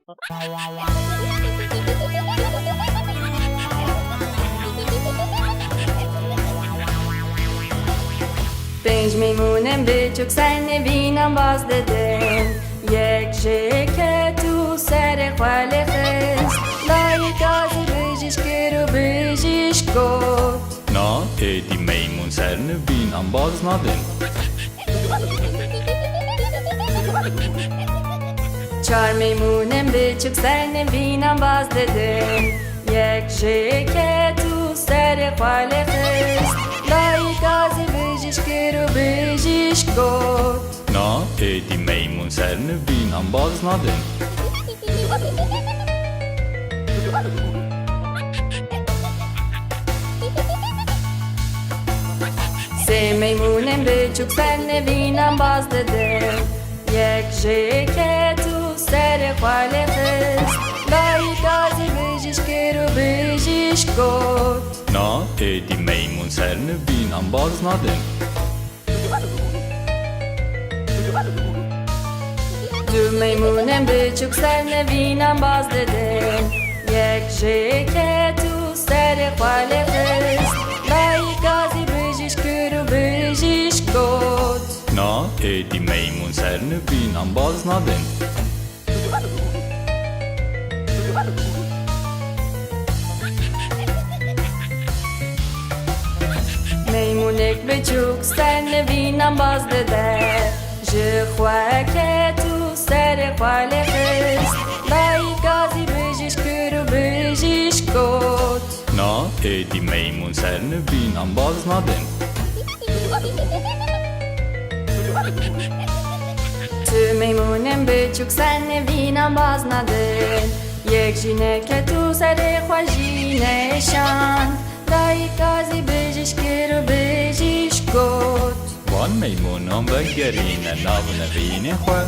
Pênc Meymûnên Piçûk ser nivînan bazdidin. Yek ji ketu serê xwe lêxist. Dayik gazî bijîşkir û bijîşk got. Na êdî meymûn ser nivînan baznadin. Çar meymûnên piçûk ser nivînan bazdidin. Yek ji ketu serê xwe lêxist. Dayik gazî bijîşkir û bijîşk got. Na êdî meymûn ser nivînan baznadin. Sê meymûnên piçûk ser nivînan bazdidin. Yek ji ketu serê xwe lêxist. Dayik gazî bijîşkir û bijîşk got. Na êdî meymûn ser nivînan baznadin. Du meymûnên piçûk ser nivînan bazdidin. Yek ji ketu serê xwe lêxist. Dayik gazî bijîşkir û bijîşk got. Na êdî meymûn ser nivînan baznadin. Meymûnek piçûk ser nivînan bazdide. Ji xwe ketu serê xwe lêxist. Dayik gazî bijîşkir û bijîşk got. Na êdî meymûn ser nivînan baznadin. Tu meymûnên piçûk ser nivînan baznadin. Yek jîne ketu serê xwe jîne şand. Dayik gazî bijîşkir û bijîşk got. Wan meymûnan vegerîne nav nivînê xwe.